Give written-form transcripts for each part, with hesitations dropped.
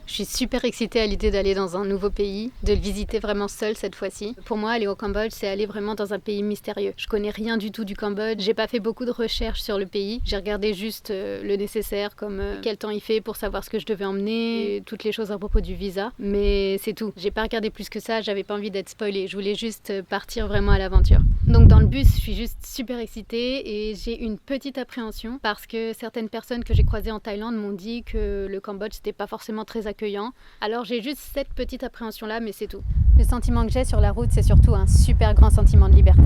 Je suis super excitée à l'idée d'aller dans un nouveau pays, de le visiter vraiment seule cette fois-ci. Pour moi, aller au Cambodge, c'est aller vraiment dans un pays mystérieux. Je connais rien du tout du Cambodge, j'ai pas fait beaucoup de recherches sur le pays. J'ai regardé juste le nécessaire, comme quel temps il fait pour savoir ce que je devais emmener, et toutes les choses à propos du visa. Mais c'est tout. J'ai pas regardé plus que ça, j'avais pas envie d'être spoilée. Je voulais juste partir vraiment à l'aventure. Donc dans le bus, je suis juste super excitée et j'ai une petite appréhension parce que certaines personnes que j'ai croisées en Thaïlande m'ont dit que le Cambodge c'était pas forcément très accueillant. Alors j'ai juste cette petite appréhension là, mais c'est tout. Le sentiment que j'ai sur la route, c'est surtout un super grand sentiment de liberté.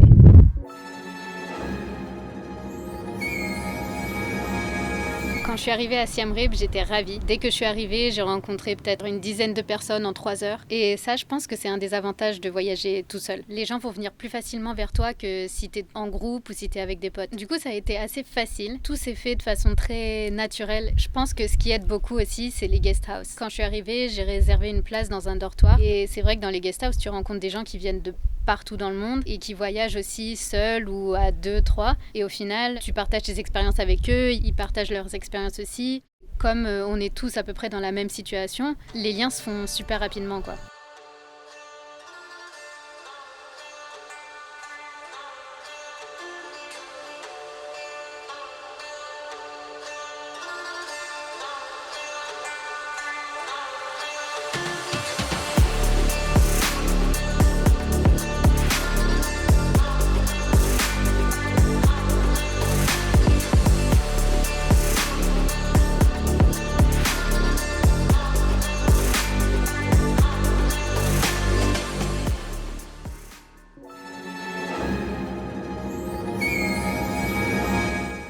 Quand je suis arrivée à Siem Reap, j'étais ravie. Dès que je suis arrivée, j'ai rencontré peut-être une dizaine de personnes en 3 heures. Et ça, je pense que c'est un des avantages de voyager tout seul. Les gens vont venir plus facilement vers toi que si t'es en groupe ou si t'es avec des potes. Du coup, ça a été assez facile. Tout s'est fait de façon très naturelle. Je pense que ce qui aide beaucoup aussi, c'est les guest house. Quand je suis arrivée, j'ai réservé une place dans un dortoir. Et c'est vrai que dans les guest house, tu rencontres des gens qui viennent de partout dans le monde et qui voyagent aussi seuls ou à 2, 3. Et au final, tu partages tes expériences avec eux, ils partagent leurs expériences aussi. Comme on est tous à peu près dans la même situation, les liens se font super rapidement, quoi.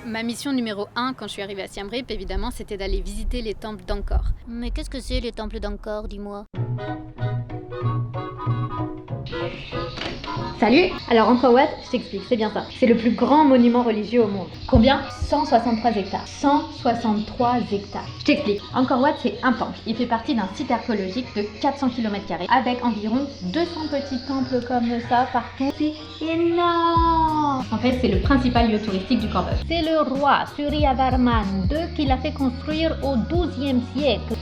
Ma mission numéro 1 quand je suis arrivée à Siem Reap, évidemment, c'était d'aller visiter les temples d'Angkor. Mais qu'est-ce que c'est les temples d'Angkor, dis-moi? Salut! Alors Angkor Wat, je t'explique, c'est bien ça. C'est le plus grand monument religieux au monde. Combien? 163 hectares. 163 hectares. Je t'explique. Angkor Wat, c'est un temple. Il fait partie d'un site archéologique de 400 km² avec environ 200 petits temples comme ça partout. C'est énorme! En fait, c'est le principal lieu touristique du Cambodge. C'est le roi Suryavarman II qui l'a fait construire au XIIe siècle.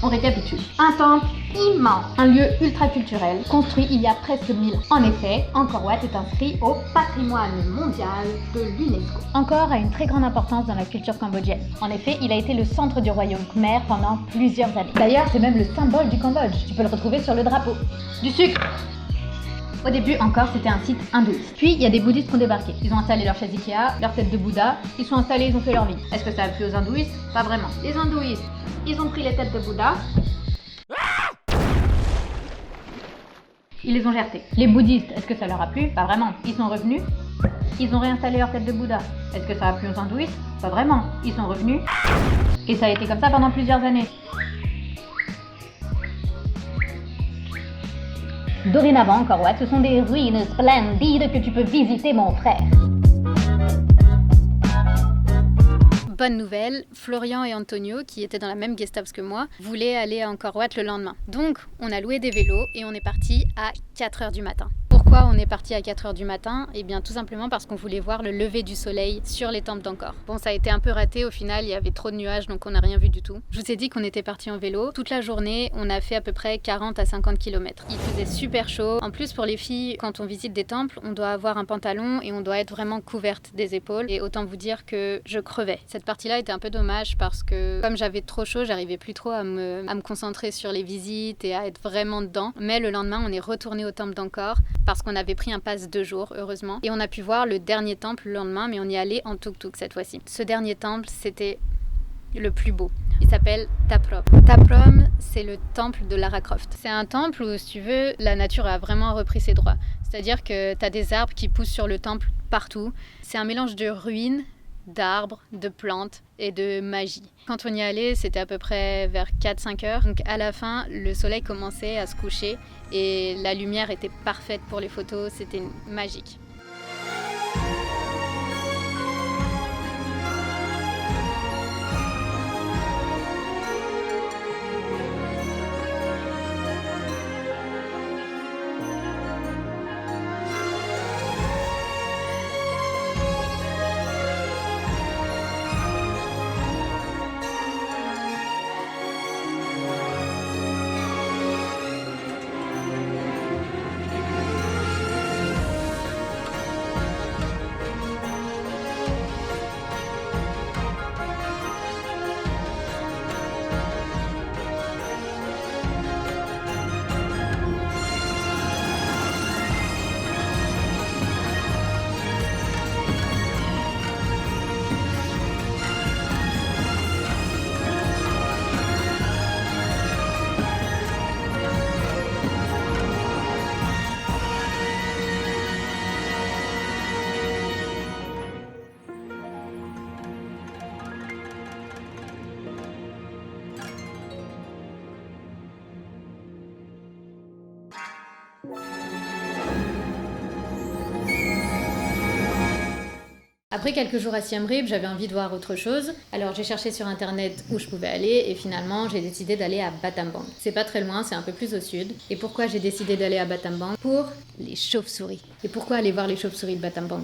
On récapitule. Un temple immense, un lieu ultra culturel, construit il y a presque 1000 ans. En effet, Angkor Wat est inscrit au patrimoine mondial de l'UNESCO. Angkor a une très grande importance dans la culture cambodgienne. En effet, il a été le centre du royaume Khmer pendant plusieurs années. D'ailleurs, c'est même le symbole du Cambodge. Tu peux le retrouver sur le drapeau. Du sucre! Au début, Angkor, c'était un site hindouiste. Puis, il y a des bouddhistes qui ont débarqué. Ils ont installé leur chaise Ikea, leur tête de Bouddha. Ils sont installés, ils ont fait leur vie. Est-ce que ça a plu aux hindouistes? Pas vraiment. Les hindouistes, ils ont pris les têtes de Bouddha. Ils les ont jetés. Les bouddhistes, est-ce que ça leur a plu? Pas vraiment. Ils sont revenus. Ils ont réinstallé leur tête de Bouddha. Est-ce que ça a plu aux hindouistes? Pas vraiment. Ils sont revenus. Et ça a été comme ça pendant plusieurs années. Dorénavant, Angkor Wat, ce sont des ruines splendides que tu peux visiter, mon frère. Bonne nouvelle, Florian et Antonio, qui étaient dans la même guest house que moi, voulaient aller à Angkor Wat le lendemain. Donc, on a loué des vélos et on est parti à 4h du matin. Pourquoi on est parti à 4h du matin? Eh bien tout simplement parce qu'on voulait voir le lever du soleil sur les temples d'Angkor. Bon, ça a été un peu raté au final, il y avait trop de nuages donc on n'a rien vu du tout. Je vous ai dit qu'on était parti en vélo. Toute la journée, on a fait à peu près 40 à 50 km. Il faisait super chaud. En plus pour les filles, quand on visite des temples, on doit avoir un pantalon et on doit être vraiment couverte des épaules. Et autant vous dire que je crevais. Cette partie-là était un peu dommage parce que comme j'avais trop chaud, j'arrivais plus trop à me concentrer sur les visites et à être vraiment dedans. Mais le lendemain, on est retourné au temple d'Angkor parce qu'on avait pris un pass 2 jours, heureusement. Et on a pu voir le dernier temple le lendemain, mais on y allait en tuk-tuk cette fois-ci. Ce dernier temple, c'était le plus beau. Il s'appelle Ta Prohm. Ta Prohm, c'est le temple de Lara Croft. C'est un temple où, si tu veux, la nature a vraiment repris ses droits. C'est-à-dire que tu as des arbres qui poussent sur le temple partout. C'est un mélange de ruines, d'arbres, de plantes. et de magie. Quand on y allait, c'était à peu près vers 4-5 heures. Donc à la fin, le soleil commençait à se coucher et la lumière était parfaite pour les photos, c'était magique. Après quelques jours à Siem Reap, j'avais envie de voir autre chose. Alors j'ai cherché sur internet où je pouvais aller et finalement j'ai décidé d'aller à Battambang. C'est pas très loin, c'est un peu plus au sud. Et pourquoi j'ai décidé d'aller à Battambang? Pour les chauves-souris. Et pourquoi aller voir les chauves-souris de Battambang?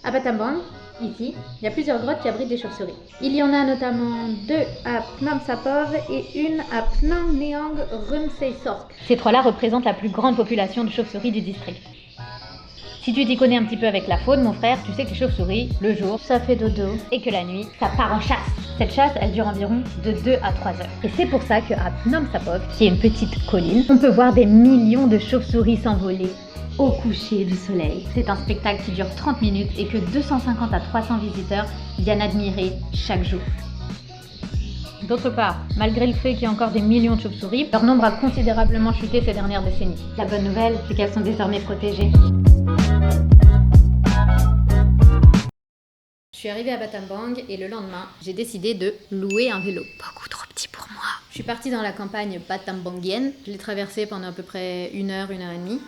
À Battambang, ici, il y a plusieurs grottes qui abritent des chauves-souris. Il y en a notamment 2 à Phnom Sapov et une à Phnom Neang Rumsey Sork. Ces 3-là représentent la plus grande population de chauves-souris du district. Si tu t'y connais un petit peu avec la faune, mon frère, tu sais que les chauves-souris, le jour, ça fait dodo, et que la nuit, ça part en chasse. Cette chasse, elle dure environ de 2 à 3 heures. Et c'est pour ça qu'à Phnom Sapov, qui est une petite colline, on peut voir des millions de chauves-souris s'envoler au coucher du soleil. C'est un spectacle qui dure 30 minutes et que 250 à 300 visiteurs viennent admirer chaque jour. D'autre part, malgré le fait qu'il y a encore des millions de chauves-souris, leur nombre a considérablement chuté ces dernières décennies. La bonne nouvelle, c'est qu'elles sont désormais protégées. Je suis arrivée à Battambang et le lendemain, j'ai décidé de louer un vélo. Beaucoup trop petit pour moi. Je suis partie dans la campagne battambangienne. Je l'ai traversée pendant à peu près 1 heure, 1 heure et demie.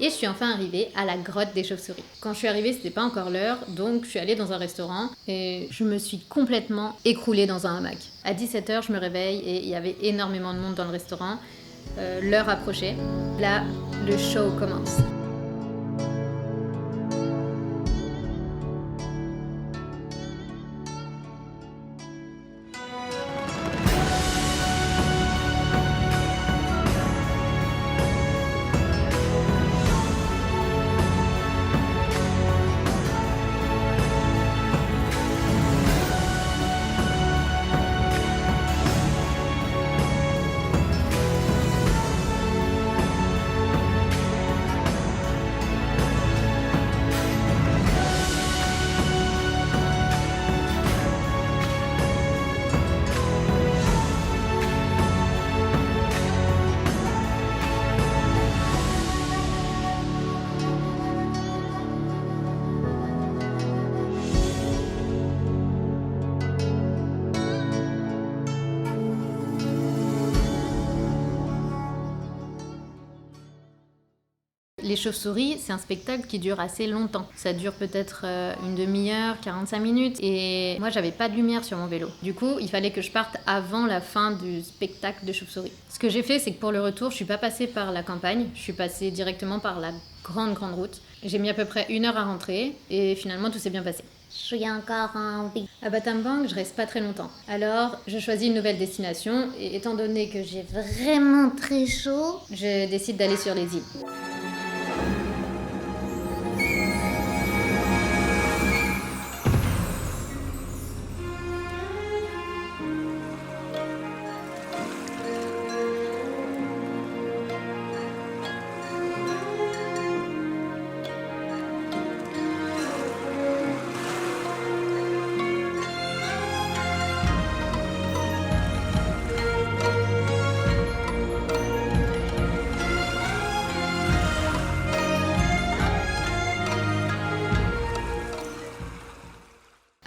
Et je suis enfin arrivée à la grotte des chauves-souris. Quand je suis arrivée, c'était pas encore l'heure, donc je suis allée dans un restaurant et je me suis complètement écroulée dans un hamac. À 17h, je me réveille et il y avait énormément de monde dans le restaurant. L'heure approchait. Là, le show commence. Les chauves-souris, c'est un spectacle qui dure assez longtemps. Ça dure peut-être une demi-heure, 45 minutes. Et moi, j'avais pas de lumière sur mon vélo. Du coup, il fallait que je parte avant la fin du spectacle de chauves-souris. Ce que j'ai fait, c'est que pour le retour, je suis pas passée par la campagne. Je suis passée directement par la grande route. J'ai mis à peu près 1 heure à rentrer. Et finalement, tout s'est bien passé. Je suis encore envie. À Battambang, je reste pas très longtemps. Alors, je choisis une nouvelle destination. Et étant donné que j'ai Vraiment très chaud. je décide d'aller sur les îles.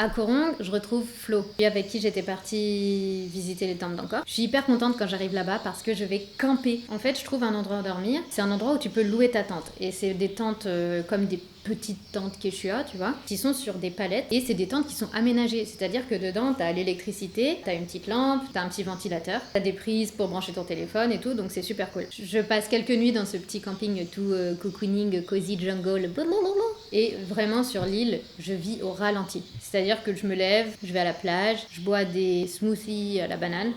À Korong, je retrouve Flo, avec qui j'étais partie visiter les temples d'Angkor. Je suis hyper contente quand j'arrive là-bas parce que je vais camper. En fait, je trouve un endroit où dormir. C'est un endroit où tu peux louer ta tente. Et c'est des tentes comme des petites tentes Quechua, tu vois, qui sont sur des palettes. Et c'est des tentes qui sont aménagées. C'est-à-dire que dedans, t'as l'électricité, t'as une petite lampe, t'as un petit ventilateur, t'as des prises pour brancher ton téléphone et tout. Donc c'est super cool. Je passe quelques nuits dans ce petit camping tout cocooning, cozy jungle. Et vraiment sur l'île, je vis au ralenti. C'est-à-dire que je me lève, je vais à la plage, je bois des smoothies à la banane.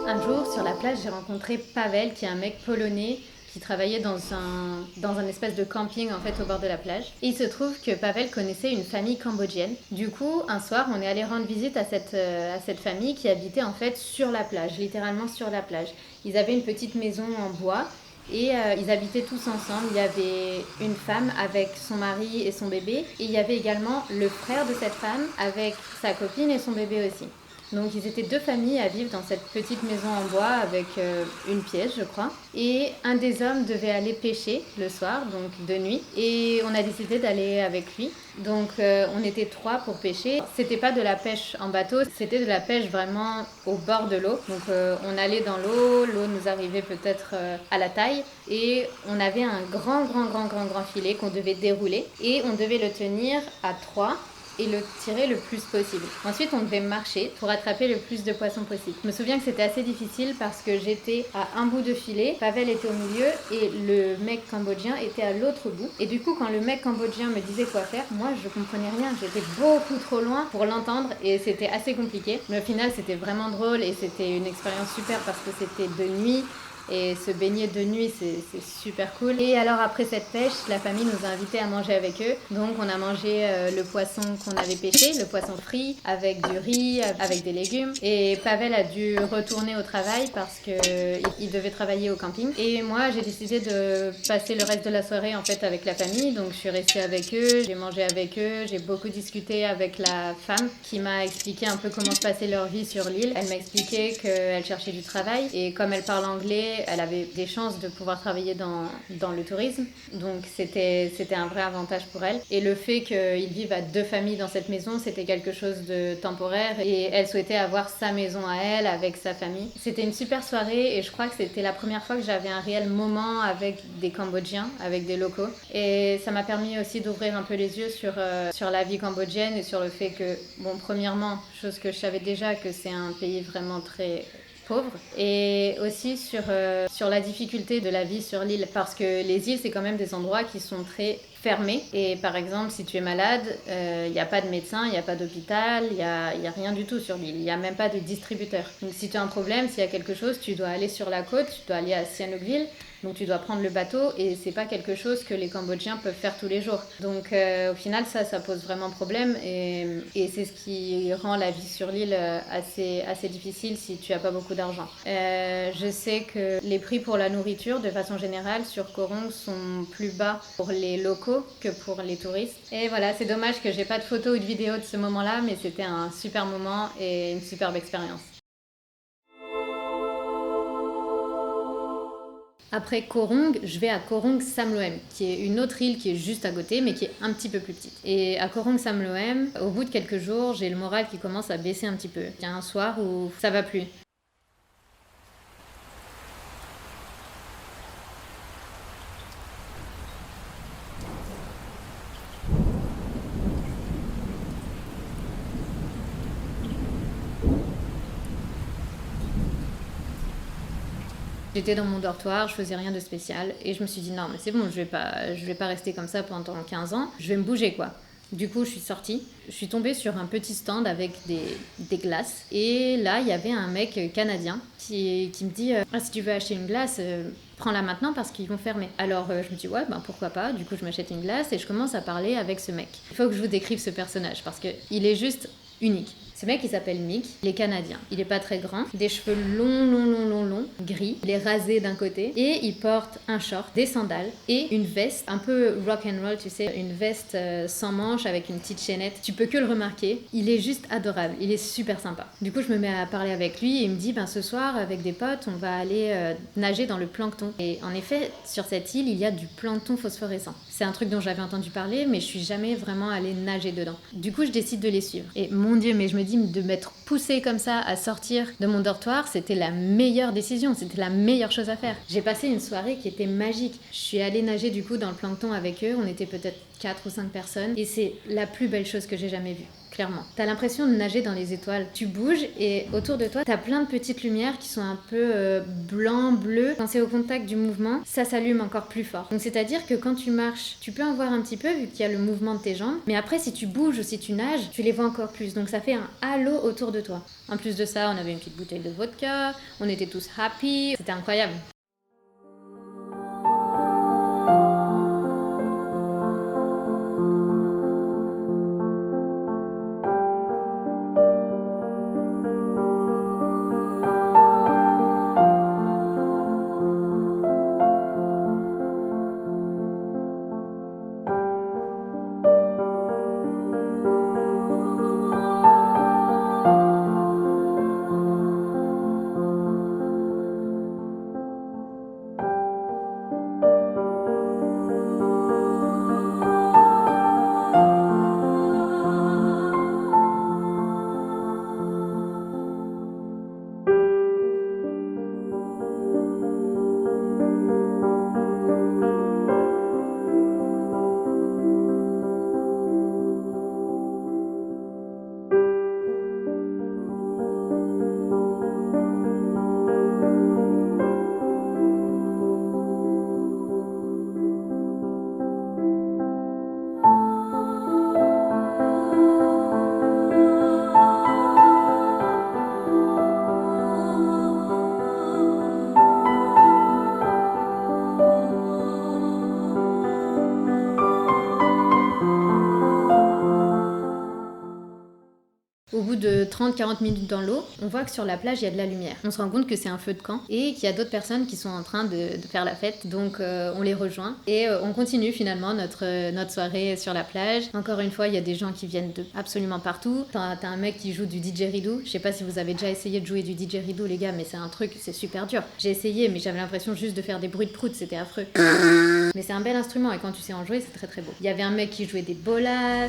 Un jour, sur la plage, j'ai rencontré Pavel, qui est un mec polonais qui travaillait dans un espèce de camping en fait au bord de la plage. Et il se trouve que Pavel connaissait une famille cambodgienne. Du coup, un soir, on est allé rendre visite à cette famille qui habitait en fait sur la plage, littéralement sur la plage. Ils avaient une petite maison en bois et ils habitaient tous ensemble. Il y avait une femme avec son mari et son bébé. Et il y avait également le frère de cette femme avec sa copine et son bébé aussi. Donc ils étaient 2 familles à vivre dans cette petite maison en bois avec une pièce, je crois. Et un des hommes devait aller pêcher le soir, donc de nuit. Et on a décidé d'aller avec lui. Donc on était 3 pour pêcher. C'était pas de la pêche en bateau, c'était de la pêche vraiment au bord de l'eau. Donc on allait dans l'eau nous arrivait peut-être à la taille. Et on avait un grand filet qu'on devait dérouler. Et on devait le tenir à 3. Et le tirer le plus possible. Ensuite, on devait marcher pour attraper le plus de poissons possible. Je me souviens que c'était assez difficile parce que j'étais à un bout de filet, Pavel était au milieu et le mec cambodgien était à l'autre bout. Et du coup, quand le mec cambodgien me disait quoi faire, moi, je comprenais rien. J'étais beaucoup trop loin pour l'entendre et c'était assez compliqué. Mais au final, c'était vraiment drôle et c'était une expérience super parce que c'était de nuit. Et se baigner de nuit, c'est super cool. Et alors après cette pêche, la famille nous a invités à manger avec eux. Donc on a mangé le poisson qu'on avait pêché, le poisson frit, avec du riz, avec des légumes. Et Pavel a dû retourner au travail parce qu'il devait travailler au camping. Et moi, j'ai décidé de passer le reste de la soirée en fait avec la famille. Donc je suis restée avec eux, j'ai mangé avec eux, j'ai beaucoup discuté avec la femme qui m'a expliqué un peu comment se passait leur vie sur l'île. Elle m'a expliqué qu'elle cherchait du travail et comme elle parle anglais, elle avait des chances de pouvoir travailler dans le tourisme. Donc c'était un vrai avantage pour elle. Et le fait qu'ils vivent à 2 familles dans cette maison, c'était quelque chose de temporaire. Et elle souhaitait avoir sa maison à elle, avec sa famille. C'était une super soirée et je crois que c'était la première fois que j'avais un réel moment avec des Cambodgiens, avec des locaux. Et ça m'a permis aussi d'ouvrir un peu les yeux sur la vie cambodgienne et sur le fait que, bon, premièrement, chose que je savais déjà, que c'est un pays vraiment très pauvre, et aussi sur la difficulté de la vie sur l'île, parce que les îles, c'est quand même des endroits qui sont très fermés. Et par exemple, si tu es malade, il n'y a pas de médecin, il n'y a pas d'hôpital, il y a rien du tout sur l'île, il n'y a même pas de distributeur. Donc si tu as un problème, s'il y a quelque chose, tu dois aller sur la côte, tu dois aller à Sihanoukville. Donc tu dois prendre le bateau et c'est pas quelque chose que les Cambodgiens peuvent faire tous les jours. Donc au final ça pose vraiment problème et c'est ce qui rend la vie sur l'île assez difficile si tu as pas beaucoup d'argent. Je sais que les prix pour la nourriture de façon générale sur Koh Rong sont plus bas pour les locaux que pour les touristes. Et voilà, c'est dommage que j'ai pas de photos ou de vidéos de ce moment-là, mais c'était un super moment et une superbe expérience. Après Koh Rong, je vais à Koh Rong Samloem, qui est une autre île qui est juste à côté, mais qui est un petit peu plus petite. Et à Koh Rong Samloem, au bout de quelques jours, j'ai le moral qui commence à baisser un petit peu. Il y a un soir où ça va plus. J'étais dans mon dortoir, je faisais rien de spécial et je me suis dit non mais c'est bon, je vais pas rester comme ça pendant 15 ans, je vais me bouger quoi. Du coup, je suis sortie, je suis tombée sur un petit stand avec des glaces. Et là, il y avait un mec canadien qui me dit ah, si tu veux acheter une glace, prends-la maintenant parce qu'ils vont fermer. Alors, je me dis ouais, ben pourquoi pas. Du coup, je m'achète une glace et je commence à parler avec ce mec. Il faut que je vous décrive ce personnage parce qu'il est juste unique. Ce mec, il s'appelle Mick, il est canadien. Il est pas très grand, des cheveux longs, gris. Il est rasé d'un côté et il porte un short, des sandales et une veste un peu rock and roll, tu sais, une veste sans manches avec une petite chaînette. Tu peux que le remarquer. Il est juste adorable, il est super sympa. Du coup, je me mets à parler avec lui et il me dit, ben ce soir, avec des potes, on va aller nager dans le plancton. Et en effet, sur cette île, il y a du plancton phosphorescent. C'est un truc dont j'avais entendu parler, mais je suis jamais vraiment allée nager dedans. Du coup, je décide de les suivre. Et mon Dieu, mais je me dis de m'être poussée comme ça à sortir de mon dortoir, c'était la meilleure décision, c'était la meilleure chose à faire. J'ai passé une soirée qui était magique. Je suis allée nager du coup dans le plancton avec eux, on était peut-être 4 ou 5 personnes et c'est la plus belle chose que j'ai jamais vue. Clairement. T'as l'impression de nager dans les étoiles. Tu bouges et autour de toi, t'as plein de petites lumières qui sont un peu blanc, bleu. Quand c'est au contact du mouvement, ça s'allume encore plus fort. Donc c'est-à-dire que quand tu marches, tu peux en voir un petit peu vu qu'il y a le mouvement de tes jambes. Mais après, si tu bouges ou si tu nages, tu les vois encore plus. Donc ça fait un halo autour de toi. En plus de ça, on avait une petite bouteille de vodka. On était tous happy. C'était incroyable. Au bout de 30-40 minutes dans l'eau, on voit que sur la plage, il y a de la lumière. On se rend compte que c'est un feu de camp et qu'il y a d'autres personnes qui sont en train de faire la fête. Donc on les rejoint et on continue finalement notre soirée sur la plage. Encore une fois, il y a des gens qui viennent de absolument partout. T'as un mec qui joue du didgeridoo. Je sais pas si vous avez déjà essayé de jouer du didgeridoo, les gars, mais c'est un truc, c'est super dur. J'ai essayé, mais j'avais l'impression juste de faire des bruits de prout, c'était affreux. Mais c'est un bel instrument et quand tu sais en jouer, c'est très très beau. Il y avait un mec qui jouait des bolas.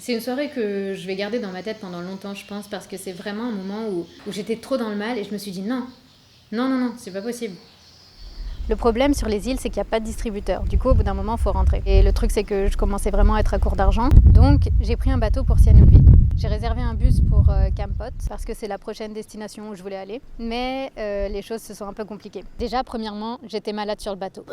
C'est une soirée que je vais garder dans ma tête pendant longtemps, je pense, parce que c'est vraiment un moment où j'étais trop dans le mal et je me suis dit non, c'est pas possible. Le problème sur les îles, c'est qu'il n'y a pas de distributeur. Du coup, au bout d'un moment, il faut rentrer. Et le truc, c'est que je commençais vraiment à être à court d'argent. Donc, j'ai pris un bateau pour Sihanoukville. J'ai réservé un bus pour Kampot parce que c'est la prochaine destination où je voulais aller. Mais les choses se sont un peu compliquées. Déjà, premièrement, j'étais malade sur le bateau.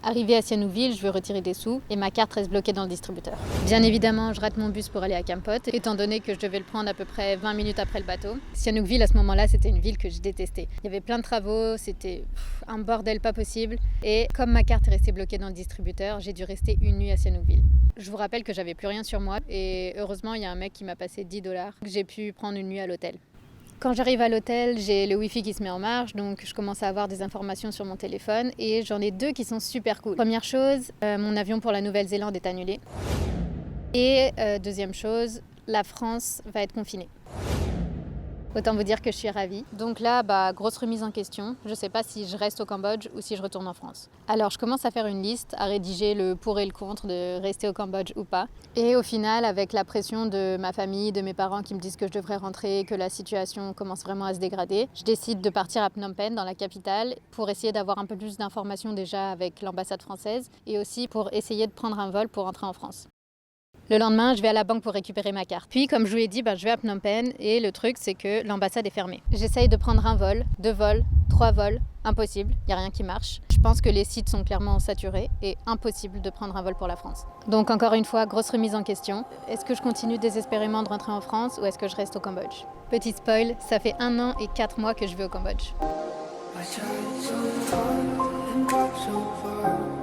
Arrivé à Sihanoukville, je veux retirer des sous et ma carte reste bloquée dans le distributeur. Bien évidemment, je rate mon bus pour aller à Kampot, étant donné que je devais le prendre à peu près 20 minutes après le bateau. Sihanoukville, à ce moment-là, c'était une ville que je détestais. Il y avait plein de travaux, c'était un bordel pas possible. Et comme ma carte est restée bloquée dans le distributeur, j'ai dû rester une nuit à Sihanoukville. Je vous rappelle que j'avais plus rien sur moi et heureusement, il y a un mec qui m'a passé $10. J'ai pu prendre une nuit à l'hôtel. Quand j'arrive à l'hôtel, j'ai le Wi-Fi qui se met en marche, donc je commence à avoir des informations sur mon téléphone et j'en ai 2 qui sont super cool. Première chose, mon avion pour la Nouvelle-Zélande est annulé. Et deuxième chose, la France va être confinée. Autant vous dire que je suis ravie. Donc là, grosse remise en question. Je ne sais pas si je reste au Cambodge ou si je retourne en France. Alors je commence à faire une liste, à rédiger le pour et le contre de rester au Cambodge ou pas. Et au final, avec la pression de ma famille, de mes parents qui me disent que je devrais rentrer, que la situation commence vraiment à se dégrader, je décide de partir à Phnom Penh, dans la capitale, pour essayer d'avoir un peu plus d'informations déjà avec l'ambassade française et aussi pour essayer de prendre un vol pour rentrer en France. Le lendemain, je vais à la banque pour récupérer ma carte. Puis, comme je vous l'ai dit, je vais à Phnom Penh et le truc, c'est que l'ambassade est fermée. J'essaye de prendre un vol, 2 vols, 3 vols. Impossible, il n'y a rien qui marche. Je pense que les sites sont clairement saturés et impossible de prendre un vol pour la France. Donc encore une fois, grosse remise en question. Est-ce que je continue désespérément de rentrer en France ou est-ce que je reste au Cambodge? Petit spoil, ça fait 1 an et 4 mois que je vais au Cambodge. I tried so hard and got so far.